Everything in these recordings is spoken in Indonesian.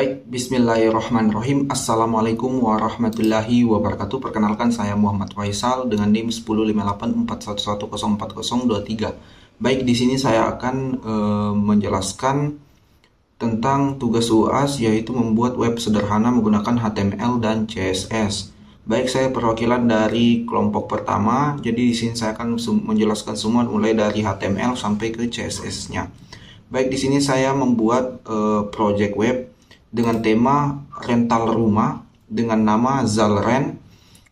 Baik, bismillahirrahmanirrahim. Assalamualaikum warahmatullahi wabarakatuh. Perkenalkan, saya Muhammad Faisal dengan NIM 105841114023. Baik, di sini saya akan menjelaskan tentang tugas UAS, yaitu membuat web sederhana menggunakan HTML dan CSS. Baik, saya perwakilan dari kelompok pertama. Jadi di sini saya akan menjelaskan semua mulai dari HTML sampai ke CSS-nya. Baik, di sini saya membuat project web dengan tema rental rumah dengan nama Zalren.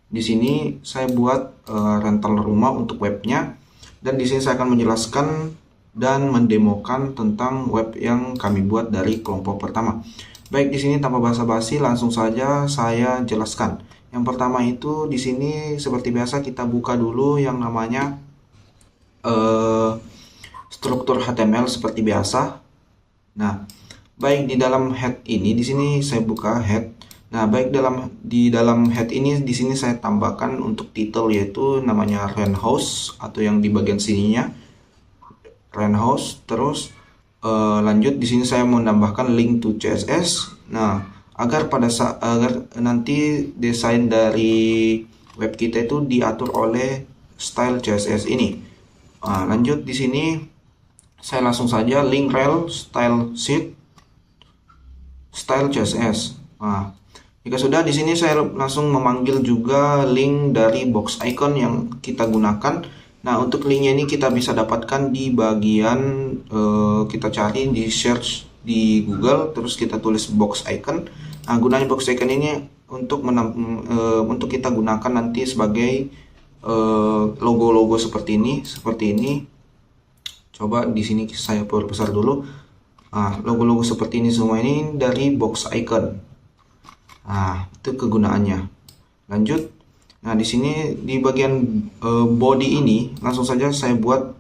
Di sini saya buat rental rumah untuk webnya, dan di sini saya akan menjelaskan dan mendemokan tentang web yang kami buat dari kelompok pertama. Baik, di sini tanpa basa-basi langsung saja saya jelaskan. Yang pertama itu di sini seperti biasa kita buka dulu yang namanya struktur HTML seperti biasa. Nah, baik, di dalam head ini di sini saya buka head. Nah, baik, di dalam head ini di sini saya tambahkan untuk title, yaitu namanya rent house, atau yang di bagian sininya rent house. Terus lanjut di sini saya menambahkan link to CSS. Nah, agar nanti desain dari web kita itu diatur oleh style CSS ini. Nah, lanjut di sini saya langsung saja link rel style sheet style CSS. Nah, jika sudah, di sini saya langsung memanggil juga link dari box icon yang kita gunakan. Nah, untuk linknya ini kita bisa dapatkan di bagian kita cari di search di Google, terus kita tulis box icon. Nah, gunanya box icon ini untuk kita gunakan nanti sebagai logo-logo seperti ini. Coba di sini saya perbesar dulu. Nah, logo-logo seperti ini semua ini dari box icon. Nah, itu kegunaannya. Lanjut. Nah, di sini di bagian body ini langsung saja saya buat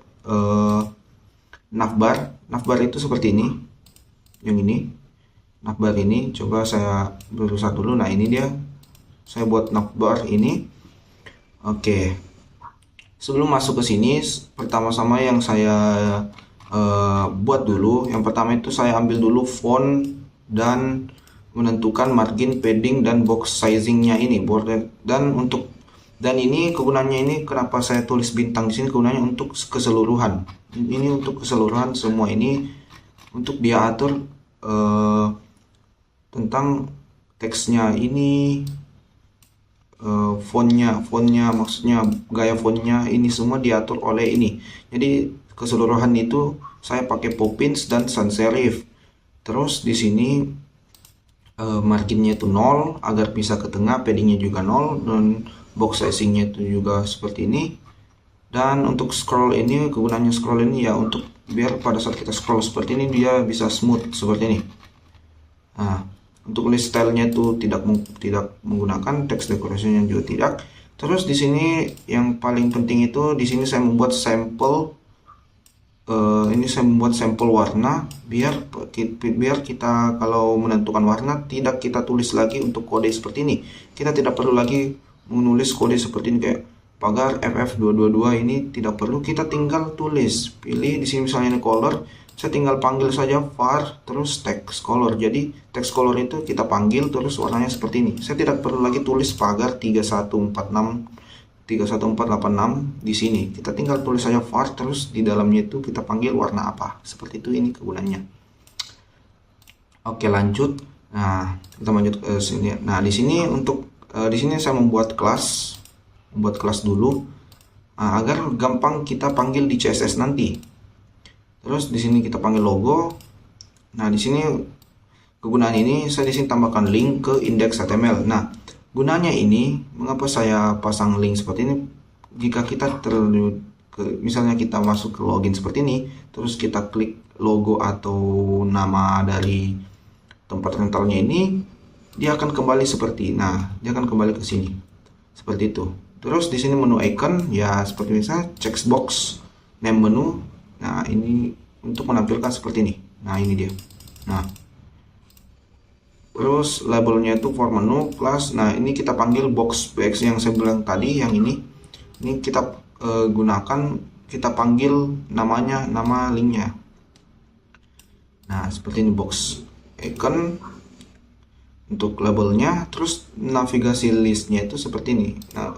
navbar. Navbar itu seperti ini. Yang ini. Navbar ini coba saya berusaha dulu. Nah, ini dia. Saya buat navbar ini. Oke. Sebelum masuk ke sini, pertama-sama yang saya buat dulu, yang pertama itu saya ambil dulu font dan menentukan margin, padding, dan box sizingnya ini, border. Dan ini kegunaannya ini kenapa saya tulis bintang di sini, kegunaannya untuk keseluruhan. Ini untuk keseluruhan semua ini, untuk dia atur tentang teksnya ini, fontnya maksudnya gaya fontnya ini semua diatur oleh ini. Jadi keseluruhan itu saya pakai Poppins dan sans serif. Terus di sini marginnya itu 0 agar bisa ke tengah, paddingnya juga 0, dan box sizingnya itu juga seperti ini. Dan untuk scroll ini, kegunaannya scroll ini ya untuk biar pada saat kita scroll seperti ini dia bisa smooth seperti ini. Nah, untuk list stylenya itu tidak menggunakan text decoration yang juga tidak. Terus di sini yang paling penting itu di sini saya membuat sampel. Ini saya membuat sampel warna biar kita kalau menentukan warna tidak kita tulis lagi untuk kode seperti ini. Kita tidak perlu lagi menulis kode seperti ini kayak pagar FF222, ini tidak perlu, kita tinggal tulis. Pilih di sini misalnya ini color, saya tinggal panggil saja var terus text color. Jadi text color itu kita panggil terus warnanya seperti ini. Saya tidak perlu lagi tulis pagar 31486 di sini. Kita tinggal tulis saja var terus di dalamnya itu kita panggil warna apa. Seperti itu ini kegunaannya. Oke, lanjut. Nah, kita lanjut ke sini. Nah, di sini untuk di sini saya membuat kelas dulu agar gampang kita panggil di CSS nanti. Terus di sini kita panggil logo. Nah, di sini kegunaan ini saya di sini tambahkan link ke index HTML. Nah, gunanya ini, mengapa saya pasang link seperti ini? Jika kita misalnya kita masuk ke login seperti ini, terus kita klik logo atau nama dari tempat rentalnya ini, dia akan kembali seperti, nah, dia akan kembali ke sini seperti itu. Terus di sini menu icon ya seperti misalnya checkbox name menu. Nah, ini untuk menampilkan seperti ini. Nah, ini dia. Nah, terus labelnya itu for menu class. Nah, ini kita panggil box bx yang saya bilang tadi, yang ini kita gunakan, kita panggil namanya, nama linknya. Nah, seperti ini box icon. untuk labelnya. Terus navigasi listnya itu seperti ini. Nah,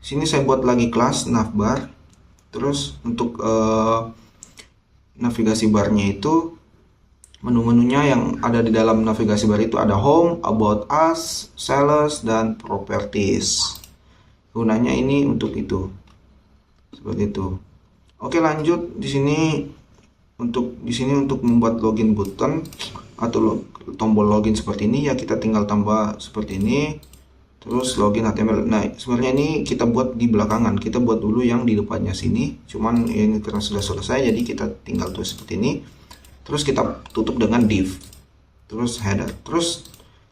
sini saya buat lagi kelas navbar. Terus untuk navigasi barnya itu menu-menunya yang ada di dalam navigasi bar itu ada home, about us, sales, dan properties. Gunanya ini untuk itu. Seperti itu. Oke, lanjut di sini untuk membuat login button atau tombol login seperti ini ya, kita tinggal tambah seperti ini. Terus login HTML. Nah, sebenarnya ini kita buat di belakangan. Kita buat dulu yang di depannya sini. Cuman ini karena sudah selesai jadi kita tinggal tulis seperti ini. Terus kita tutup dengan div. Terus header. Terus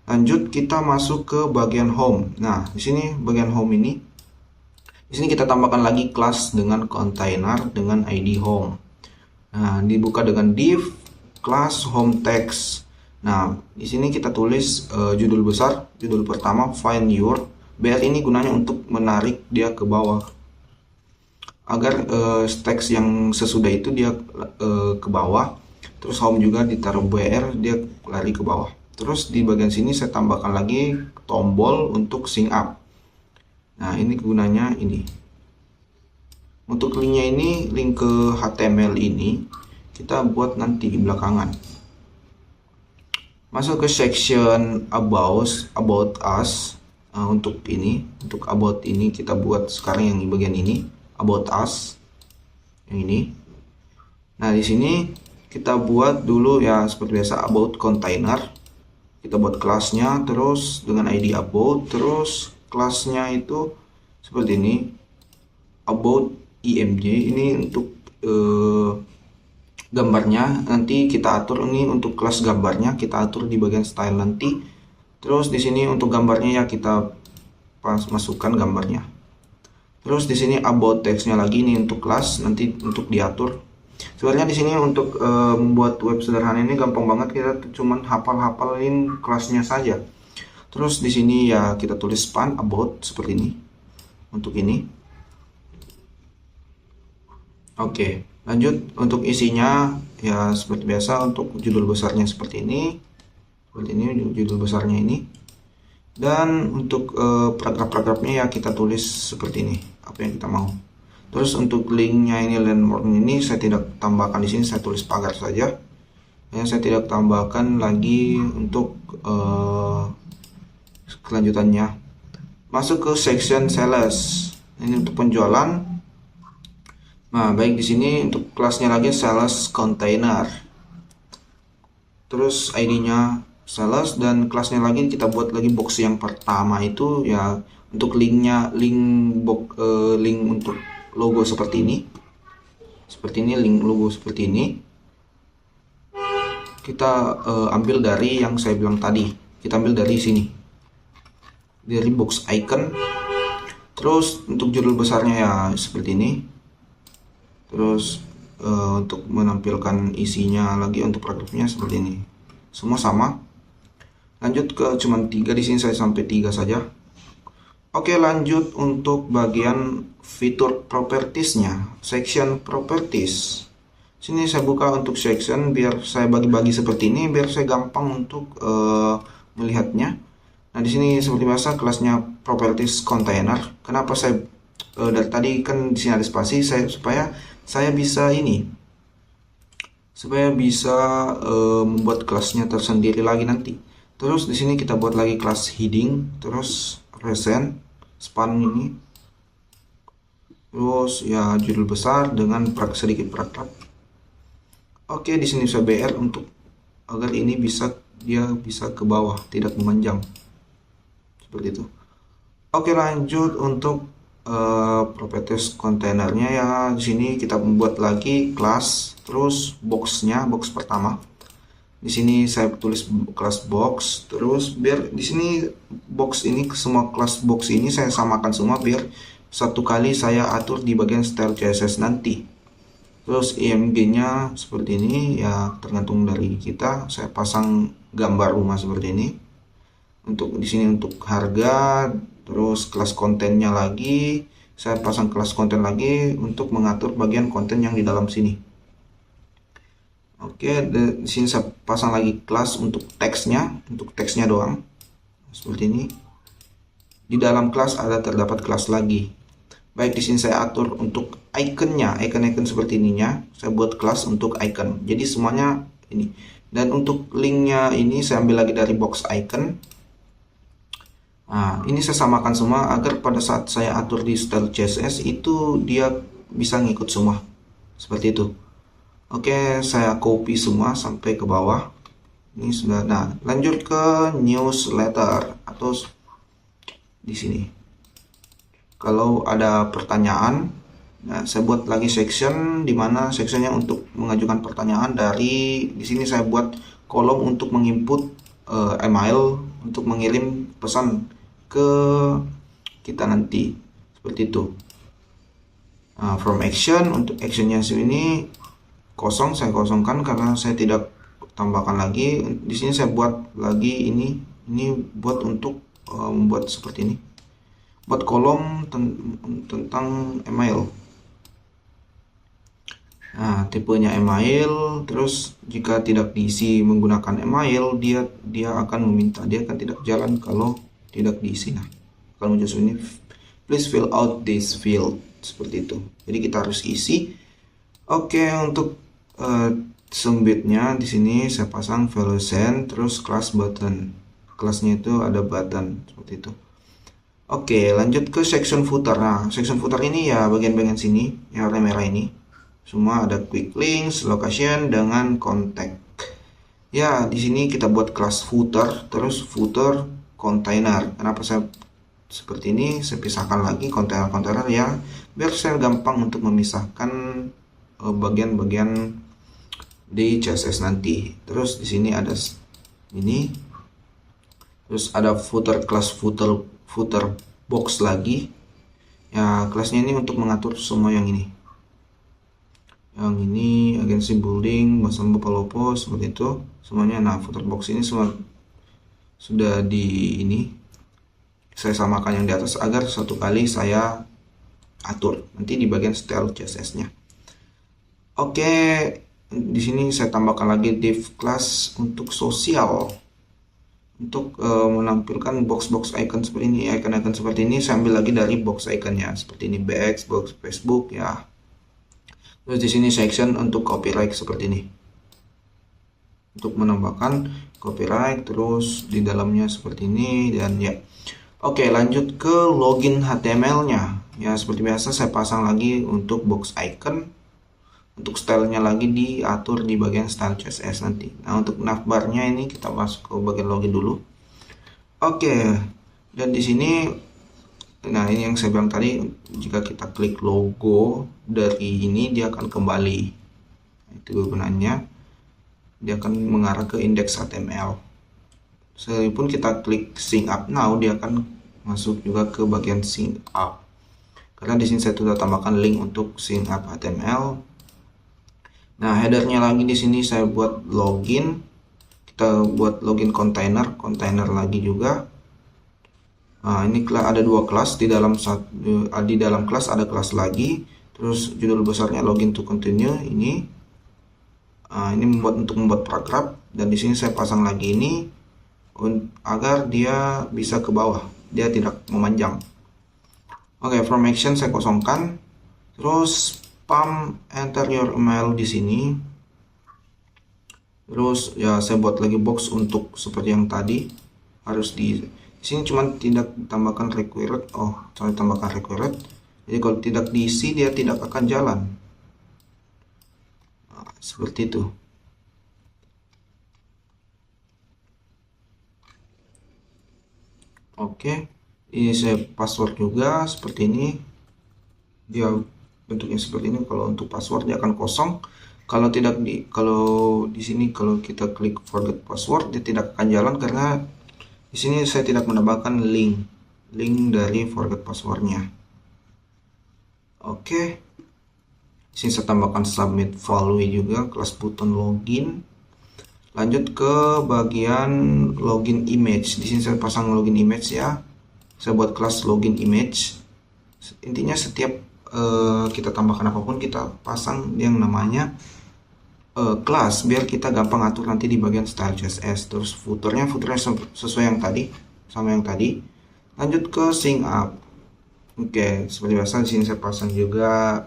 lanjut kita masuk ke bagian home. Nah, di sini bagian home ini, di sini kita tambahkan lagi kelas dengan container dengan ID home. Nah, dibuka dengan div class home text. Nah, di sini kita tulis judul besar, judul pertama find your. BR ini gunanya untuk menarik dia ke bawah. Agar teks yang sesudah itu dia ke bawah. Terus home juga ditaruh BR, dia lari ke bawah. Terus di bagian sini saya tambahkan lagi tombol untuk sync up. Nah, ini gunanya ini. Untuk linknya ini, link ke HTML ini kita buat nanti di belakangan. Masuk ke section about us. Untuk about ini kita buat sekarang yang di bagian ini, about us. Yang ini. Nah, di sini kita buat dulu ya seperti biasa about container. Kita buat kelasnya terus dengan ID about, terus kelasnya itu seperti ini, about img. Ini untuk gambarnya nanti kita atur. Ini untuk kelas gambarnya kita atur di bagian style nanti. Terus di sini untuk gambarnya ya kita masukkan gambarnya. Terus di sini about text-nya lagi ini untuk kelas nanti untuk diatur. Sebenarnya di sini untuk membuat web sederhana ini gampang banget, kita cuman hafalin kelasnya saja. Terus di sini ya kita tulis span about seperti ini. Untuk ini. Oke, lanjut untuk isinya ya seperti biasa. Untuk judul besarnya seperti ini. Seperti ini judul besarnya ini. Dan untuk paragraf-paragrafnya ya kita tulis seperti ini, apa yang kita mau. Terus untuk linknya ini, landmark ini saya tidak tambahkan di sini, saya tulis pagar saja. Ya, saya tidak tambahkan lagi untuk kelanjutannya. Masuk ke section sales. Ini untuk penjualan. Nah, baik di sini untuk kelasnya lagi sales container. Terus ID-nya sales dan kelasnya lagi kita buat lagi box yang pertama itu ya untuk linknya, link untuk logo seperti ini. Seperti ini, link logo seperti ini. Kita ambil dari yang saya bilang tadi. Kita ambil dari sini. Dari box icon. Terus untuk judul besarnya ya seperti ini. Terus untuk menampilkan isinya lagi untuk paragrafnya seperti ini. Semua sama. Lanjut ke cuman 3 di sini, saya sampai 3 saja. Oke, lanjut untuk bagian fitur propertiesnya, section properties. Sini saya buka untuk section biar saya bagi-bagi seperti ini biar saya gampang untuk melihatnya. Nah, di sini seperti biasa kelasnya properties container. Kenapa saya dari tadi kan di sini ada spasi supaya saya bisa membuat kelasnya tersendiri lagi nanti. Terus di sini kita buat lagi kelas heading, terus recent, span ini. Terus ya judul besar dengan sedikit paragraf. Oke, di sini saya BR untuk agar ini dia bisa ke bawah, tidak memanjang. Seperti itu. Oke, lanjut untuk properties kontainernya ya. Di sini kita membuat lagi kelas, terus boxnya, box pertama. Di sini saya tulis kelas box, terus biar di sini box ini semua kelas box ini saya samakan semua biar satu kali saya atur di bagian style CSS nanti. Terus img-nya seperti ini ya tergantung dari kita. Saya pasang gambar rumah seperti ini. Untuk di sini untuk harga, terus kelas kontennya lagi saya pasang kelas konten lagi untuk mengatur bagian konten yang di dalam sini. Oke, di sini saya pasang lagi kelas untuk teksnya doang. seperti ini. Di dalam kelas terdapat kelas lagi. Baik, di sini saya atur untuk ikonnya, icon seperti ininya. Saya buat kelas untuk icon. Jadi semuanya ini. Dan untuk linknya ini saya ambil lagi dari box icon. Nah, ini saya samakan semua agar pada saat saya atur di style CSS itu dia bisa ngikut semua. Seperti itu. Oke, saya copy semua sampai ke bawah. Ini sudah. Nah, lanjut ke newsletter atau di sini. Kalau ada pertanyaan, nah saya buat lagi section di mana sectionnya untuk mengajukan pertanyaan. Dari di sini saya buat kolom untuk menginput email untuk mengirim pesan ke kita nanti, seperti itu. Nah, from action, untuk actionnya sini kosong, saya kosongkan karena saya tidak tambahkan lagi. Di sini saya buat lagi ini buat untuk membuat seperti ini, buat kolom tentang email. Nah, tipenya email. Terus jika tidak diisi menggunakan email, dia akan meminta, dia akan tidak jalan kalau tidak diisi. Nah, akan muncul ini, please fill out this field, seperti itu. Jadi kita harus isi. Oke, untuk sembitnya di sini saya pasang value send, terus class button. Kelasnya itu ada button seperti itu. Oke, lanjut ke section footer. Nah, section footer ini ya bagian-bagian sini yang warna merah ini. Semua ada quick links, location dengan contact. Ya, di sini kita buat kelas footer, terus footer container. Kenapa saya seperti ini? Saya pisahkan lagi kontainer ya, biar saya gampang untuk memisahkan bagian-bagian di CSS nanti. Terus di sini ada ini. Terus ada footer, kelas footer box lagi. Ya, kelasnya ini untuk mengatur semua yang ini. Yang ini agensi building, Basam Bupalopo, seperti itu semuanya. Nah, footer box ini semua sudah di ini. Saya samakan yang di atas agar satu kali saya atur nanti di bagian style CSS-nya. Oke, di sini saya tambahkan lagi div class untuk sosial. Untuk menampilkan box icon seperti ini, icon seperti ini saya ambil lagi dari box iconnya, seperti ini BX, box Facebook ya. Terus di sini section untuk copyright seperti ini, untuk menambahkan copyright. Terus di dalamnya seperti ini dan ya. Oke, lanjut ke login HTML-nya. Ya, seperti biasa saya pasang lagi untuk box icon. Untuk stylenya lagi diatur di bagian style CSS nanti. Nah, untuk navbarnya ini kita masuk ke bagian login dulu. Oke, dan di sini, nah ini yang saya bilang tadi, jika kita klik logo dari ini dia akan kembali. Itu gunanya, dia akan mengarah ke index HTML. Sekalipun kita klik sync up now, dia akan masuk juga ke bagian sync up. Karena di sini saya sudah tambahkan link untuk sync up HTML. Nah, headernya lagi di sini saya buat login. Kita buat login container lagi juga. Nah, ini ada dua kelas di dalam kelas ada kelas lagi. Terus judul besarnya login to continue ini. Ini untuk membuat paragraf, dan di sini saya pasang lagi ini agar dia bisa ke bawah, dia tidak memanjang. Oke, from action saya kosongkan. Terus spam enter your email di sini. Terus ya saya buat lagi box untuk seperti yang tadi, harus di sini cuma tidak tambahkan required. Oh, saya tambahkan required. Jadi kalau tidak diisi dia tidak akan jalan. Nah, seperti itu. Oke, ini saya password juga seperti ini. Dia bentuknya seperti ini. Kalau untuk password dia akan kosong. Kalau di sini kalau kita klik forget password dia tidak akan jalan karena di sini saya tidak menambahkan link dari forget passwordnya. Oke, di sini saya tambahkan submit value juga, kelas button login. Lanjut ke bagian login image. Di sini saya pasang login image ya. Saya buat kelas login image. Intinya setiap kita tambahkan apapun kita pasang yang namanya kelas biar kita gampang atur nanti di bagian style CSS. Terus footernya sesuai yang tadi, sama yang tadi. Lanjut ke sync up. Oke, seperti biasa di sini saya pasang juga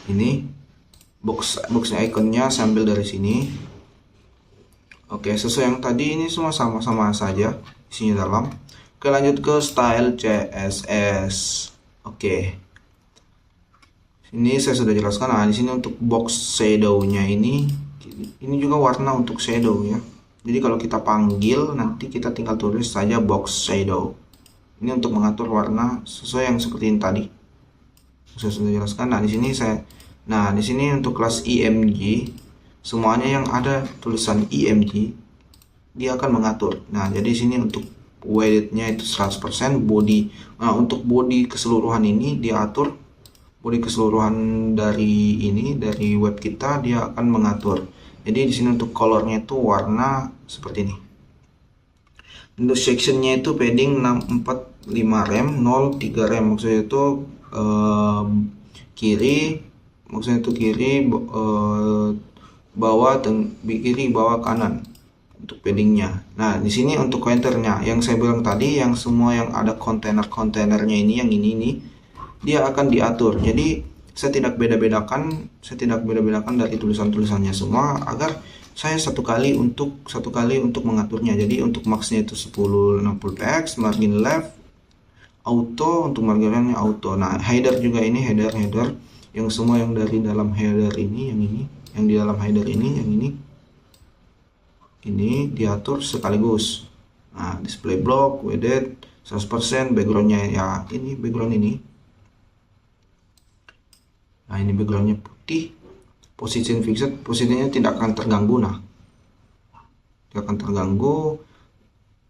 ini boxnya ikonnya saya ambil dari sini. Oke, sesuai yang tadi, ini semua sama-sama saja isinya dalam. Oke, lanjut ke style CSS. Oke, ini saya sudah jelaskan. Nah, di sini untuk box shadow-nya ini juga warna untuk shadow ya. Jadi kalau kita panggil, nanti kita tinggal tulis saja box shadow. Ini untuk mengatur warna sesuai yang seperti ini tadi. Saya sudah jelaskan. Nah, di sini untuk kelas IMG, semuanya yang ada tulisan IMG dia akan mengatur. Nah, jadi sini untuk width-nya itu 100%, body. Nah, untuk body keseluruhan ini dia atur. Body keseluruhan dari web kita dia akan mengatur. Jadi di sini untuk colornya itu warna seperti ini. Untuk sectionnya itu padding 645 rem, 03 rem, maksudnya itu kiri, bawah dan kiri bawah kanan untuk paddingnya. Nah, di sini untuk pointernya yang saya bilang tadi, yang semua yang ada kontainernya ini, yang ini dia akan diatur. Jadi saya tidak beda-bedakan dari tulisannya semua, agar saya satu kali untuk mengaturnya. Jadi untuk maxnya itu 1060 px, margin left auto, untuk margin leftnya auto. Nah, header juga ini header yang semua yang dari dalam header ini, yang di dalam header ini diatur sekaligus. Nah, display block, width 100%, backgroundnya ya ini background ini. Nah, ini backgroundnya putih. Position fixed, posisinya tidak akan terganggu. Nah, tidak akan terganggu.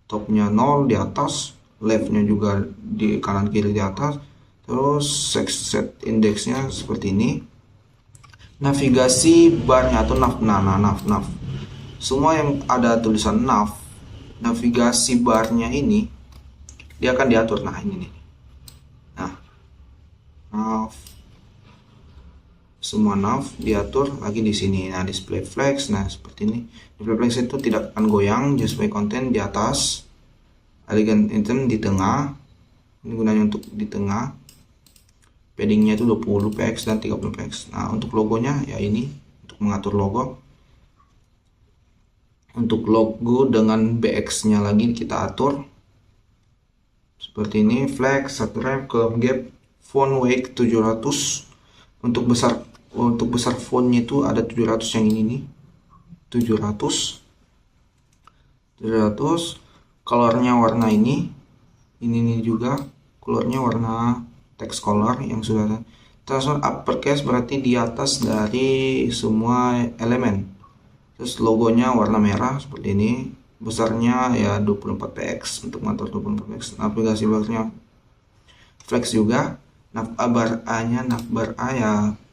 Topnya 0 di atas, leftnya juga di kanan kiri di atas. Terus set indexnya seperti ini. Navigasi barnya atau nav. Semua yang ada tulisan nav, navigasi barnya ini dia akan diatur. Nah, ini nih. Nah, nav, semua nav diatur lagi di sini. Nah, display flex, nah seperti ini. Display flex itu tidak akan goyang. Justify content di atas, elegant item di tengah. Ini gunanya untuk di tengah. Paddingnya itu 20 px dan 30 px. Nah, untuk logonya ya ini untuk mengatur logo. Untuk logo dengan bx-nya lagi kita atur seperti ini. Flex, satu rem, color gap, font weight 700. Untuk besar fontnya itu ada 700, yang ini nih 700. Colornya warna ini nih juga colornya warna text color yang sudah ada. Transform uppercase berarti di atas dari semua elemen. Terus logonya warna merah seperti ini. Besarnya ya 24 px untuk mengatur 24 px. Navigasi barnya flex juga. Navbar A ya,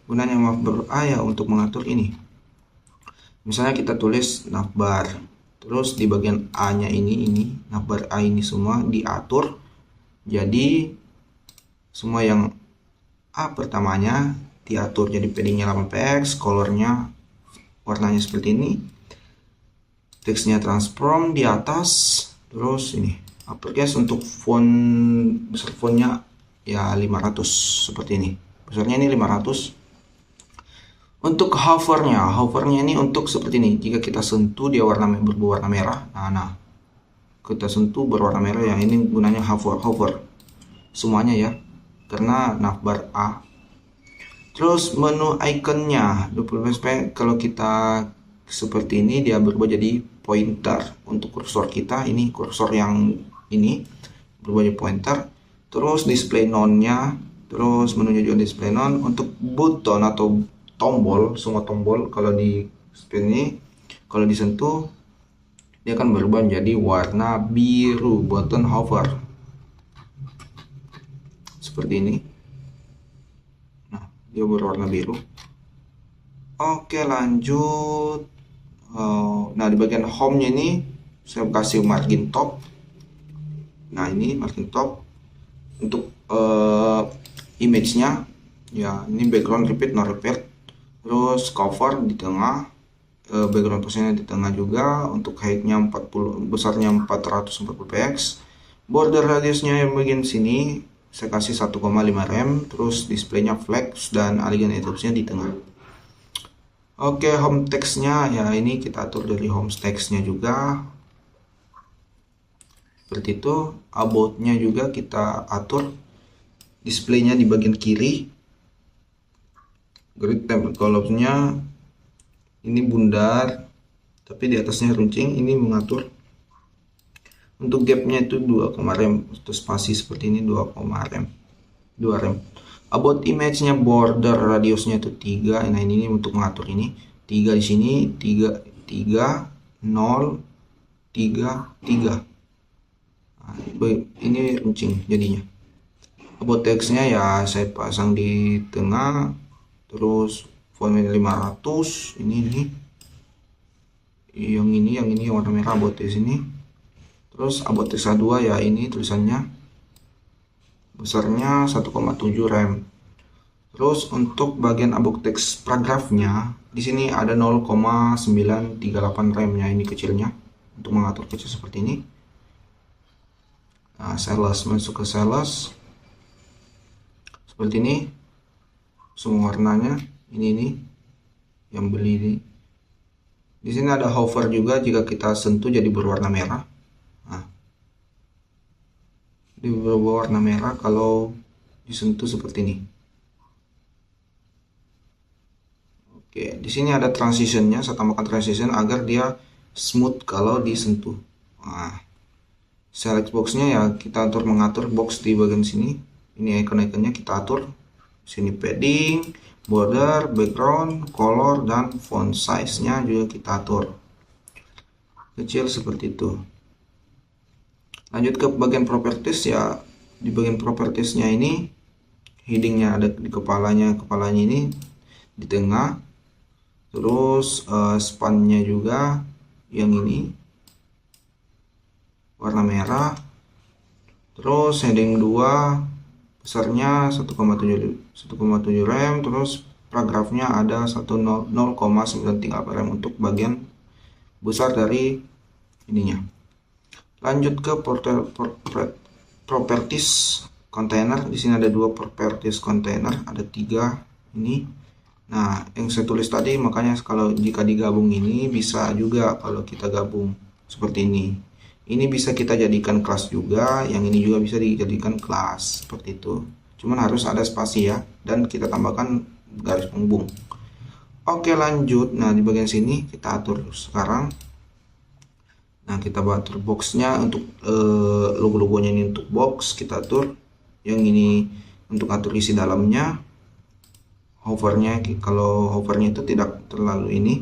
gunanya navbar A ya untuk mengatur ini. Misalnya kita tulis navbar, terus di bagian A nya ini navbar A ini semua diatur. Jadi semua yang A pertamanya diatur, jadi paddingnya 8 px, colornya warnanya seperti ini, teksnya transform di atas. Terus ini uppercase. Untuk font, besar fontnya ya 500 seperti ini, besarnya ini 500. Untuk hovernya ini untuk seperti ini. Jika kita sentuh dia berwarna merah. Nah, kita sentuh berwarna merah ya, ini gunanya hover semuanya ya, karena navbar A. Terus menu ikonnya 20 kalau kita seperti ini dia berubah jadi pointer. Untuk kursor kita ini, kursor yang ini berubah jadi pointer. Terus display none-nya, terus menunya juga display none. Untuk button atau tombol, semua tombol kalau di ini, kalau disentuh dia akan berubah menjadi warna biru, button hover seperti ini. Nah, dia berwarna biru. Oke, lanjut. Nah, di bagian home-nya ini saya kasih margin top. Nah, ini margin top. Untuk image-nya ya, ini background repeat no repeat. Terus cover di tengah. background posisinya di tengah juga. Untuk height-nya 40, besarnya 440 px. Border radiusnya yang bagian sini saya kasih 1,5 rem, terus displaynya flex dan alignment ellipse-nya di tengah. Oke, home text-nya ya ini kita atur dari home text-nya juga. Seperti itu. About-nya juga kita atur displaynya di bagian kiri. Grid template column-nya ini bundar, tapi di atasnya runcing. Ini mengatur untuk gapnya itu 2, rem, untuk spasi seperti ini 2, rem 2 rem. About image-nya border radiusnya itu 3. Nah ini untuk mengatur ini 3 di sini, 3 3 0 3 3. Nah, ini runcing jadinya. About text-nya ya saya pasang di tengah, terus fontnya 500. Ini yang warna merah about text ini. Terus about text 2 ya ini tulisannya besarnya 1,7 rem. Terus untuk bagian about text paragrafnya di sini ada 0,938 remnya, ini kecilnya untuk mengatur kecil seperti ini. Nah, sales, masuk ke sales seperti ini, semua warnanya ini yang beli ini. Di sini ada hover juga, jika kita sentuh jadi berwarna merah. Nah, di berwarna merah kalau disentuh seperti ini. Oke, di sini ada transitionnya, saya tambahkan transition agar dia smooth kalau disentuh. Nah, select boxnya ya kita atur, mengatur box di bagian sini. Ini icon-iconnya kita atur. Sini padding, border, background, color, dan font size-nya juga kita atur kecil seperti itu. Lanjut ke bagian properties ya. Di bagian propertiesnya ini headingnya ada di kepalanya ini di tengah. Terus spannya juga yang ini warna merah. Terus heading 2 besarnya 1,7 rem. Terus paragrafnya ada 0,93 rem untuk bagian besar dari ininya. Lanjut ke properties container. Di sini ada 2 properties container, ada 3 ini. Nah, yang saya tulis tadi, makanya kalau jika digabung ini bisa juga kalau kita gabung seperti ini. Ini bisa kita jadikan kelas juga, yang ini juga bisa dijadikan kelas seperti itu. Cuman harus ada spasi ya, dan kita tambahkan garis penghubung. Oke, lanjut. Nah, di bagian sini kita atur sekarang. Nah, kita atur boxnya untuk logo-logonya ini untuk box kita atur. Yang ini untuk atur isi dalamnya. Hovernya, kalau hovernya itu tidak terlalu ini,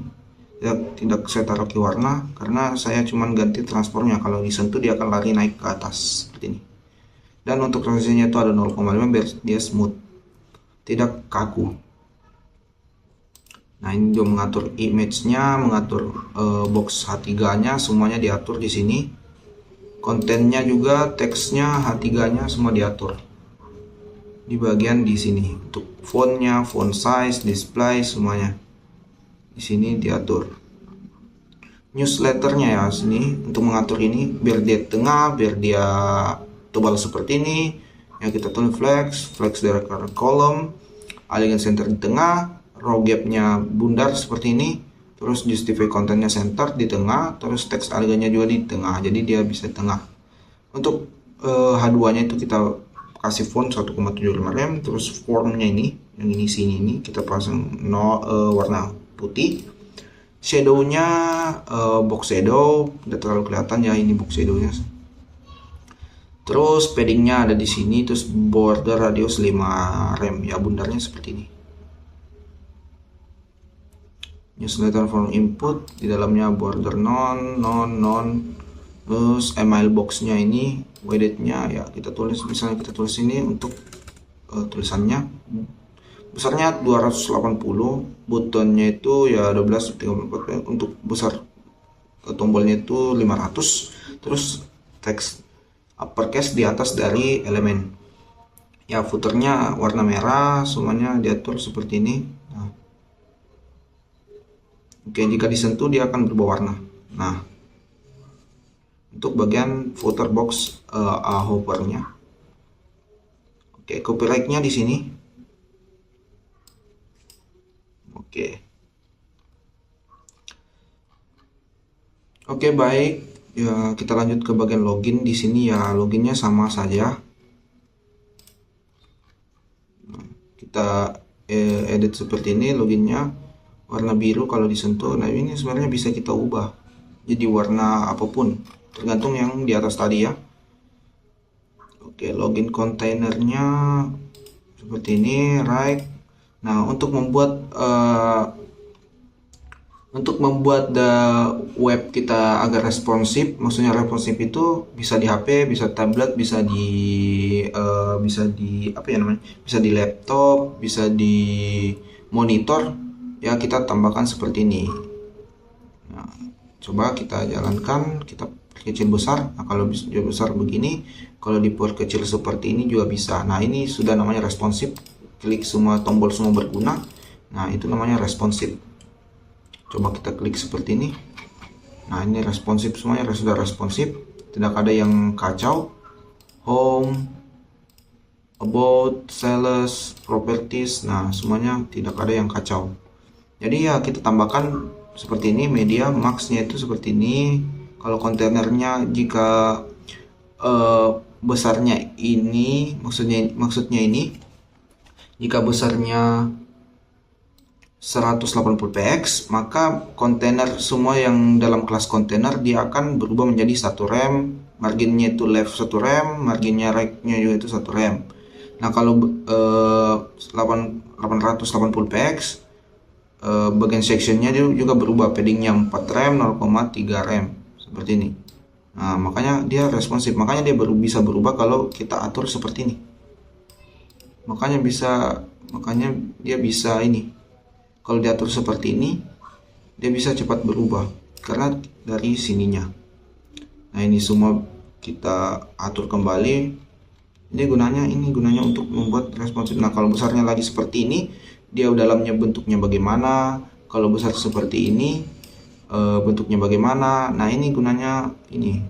tidak saya taruh ke warna karena saya cuman ganti transformnya. Kalau disentuh dia akan lari naik ke atas seperti ini. Dan untuk transisinya itu ada 0,5 biar dia smooth, tidak kaku. Nah, ini juga mengatur image-nya, mengatur box H3-nya, semuanya diatur di sini. Kontennya juga, teksnya, H3-nya semua diatur di bagian di sini. Untuk fontnya, font size, display semuanya di sini diatur. Newsletternya ya sini untuk mengatur ini biar dia tengah, biar dia tebal seperti ini. Yang kita tulis flex director column, alignment center di tengah, row gapnya bundar seperti ini. Terus justify kontennya center di tengah, terus teks alignnya juga di tengah, jadi dia bisa di tengah. Untuk H2-nya itu kita kasih font 1,75 rem. Terus formnya ini, yang ini sini ini kita pasang warna putih. Shadownya box shadow, tidak terlalu kelihatan ya ini box shadownya. Terus paddingnya ada di sini. Terus border radius 5 rem ya, bundarnya seperti ini. Newsletter form input, di dalamnya border non. Terus email boxnya ini width-nya ya kita tulis, misalnya kita tulis ini untuk tulisannya besarnya 280, buttonnya itu ya 1234, untuk besar tombolnya itu 500. Terus teks uppercase di atas dari elemen ya. Footernya warna merah, semuanya diatur seperti ini. Nah, Oke, jika disentuh dia akan berubah warna. Nah, untuk bagian footer box hovernya. Oke, copyrightnya di sini. Oke. Oke, baik. Ya, kita lanjut ke bagian login. Di sini ya loginnya sama saja. Nah, kita edit seperti ini loginnya warna biru kalau disentuh. Nah, ini sebenarnya bisa kita ubah jadi warna apapun, tergantung yang di atas tadi ya. Oke, login kontainernya seperti ini, right. Nah, untuk membuat web kita agar responsif, maksudnya responsif itu bisa di HP, bisa tablet, bisa di apa ya namanya, bisa di laptop, bisa di monitor. Ya, kita tambahkan seperti ini. Nah, coba kita jalankan, kita kecil besar. Nah, kalau besar begini, kalau diperkecil seperti ini juga bisa. Nah, ini sudah namanya responsif. Klik semua tombol semua berguna. Nah, itu namanya responsif. Coba kita klik seperti ini. Nah, ini responsif semuanya, sudah responsif, tidak ada yang kacau. Home, about, sales, properties, nah semuanya tidak ada yang kacau. Jadi ya kita tambahkan seperti ini, media max-nya itu seperti ini. Kalau kontainernya jika besarnya ini, maksudnya ini, jika besarnya 180 px, maka kontainer semua yang dalam kelas kontainer dia akan berubah menjadi 1 rem, marginnya itu left 1 rem, marginnya right-nya juga itu 1 rem. Nah, kalau 880 px, bagian sectionnya juga berubah, paddingnya 4 rem, 0,3 rem seperti ini. Nah, makanya dia responsif, makanya dia bisa berubah kalau kita atur seperti ini. Makanya dia bisa ini. Kalau diatur seperti ini, dia bisa cepat berubah karena dari sininya. Nah, ini semua kita atur kembali. Ini gunanya untuk membuat responsif. Nah, kalau besarnya lagi seperti ini, dia dalamnya bentuknya bagaimana? Kalau besar seperti ini, bentuknya bagaimana? Nah, ini gunanya ini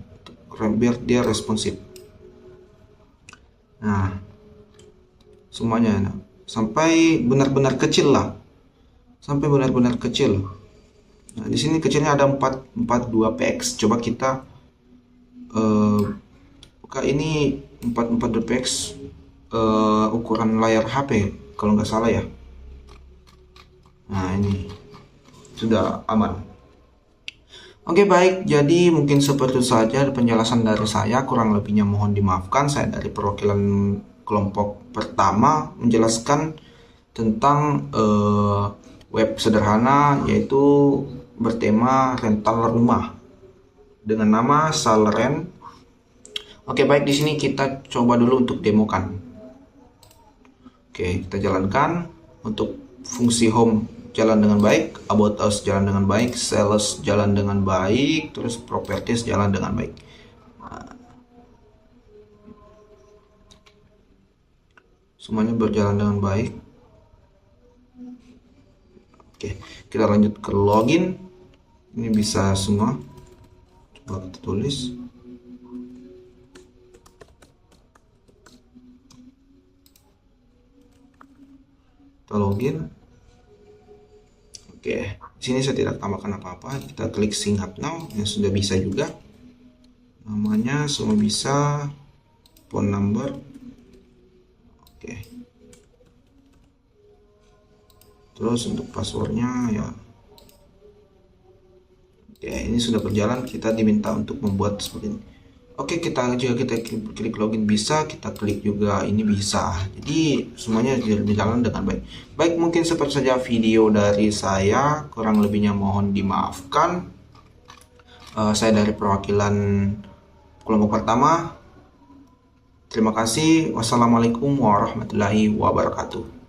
biar dia responsif. Nah, semuanya sampai benar-benar kecil lah. Sampai benar-benar kecil. Nah, di sini kecilnya ada 42 px. Coba kita buka ini 44 px, ukuran layar HP kalau nggak salah ya. Nah, ini sudah aman. Oke, baik, jadi mungkin seperti saja penjelasan dari saya, kurang lebihnya mohon dimaafkan. Saya dari perwakilan kelompok pertama menjelaskan tentang web sederhana, yaitu bertema rental rumah dengan nama Salrent. Oke, baik, di sini kita coba dulu untuk demokan. Oke, kita jalankan. Untuk fungsi home jalan dengan baik, about us jalan dengan baik, sales jalan dengan baik, terus properties jalan dengan baik. Nah, semuanya berjalan dengan baik. Oke, kita lanjut ke login. Ini bisa semua. Coba kita tulis. Kita login. Oke, di sini saya tidak tambahkan apa-apa. Kita klik sign up now, yang sudah bisa juga. Namanya semua bisa, phone number. Oke. Terus untuk passwordnya ya. Oke, ini sudah berjalan. Kita diminta untuk membuat seperti ini. Oke, jika kita klik login bisa, kita klik juga ini bisa. Jadi semuanya berjalan dengan baik. Baik, mungkin seperti saja video dari saya. Kurang lebihnya mohon dimaafkan. Saya dari perwakilan kelompok pertama. Terima kasih. Wassalamualaikum warahmatullahi wabarakatuh.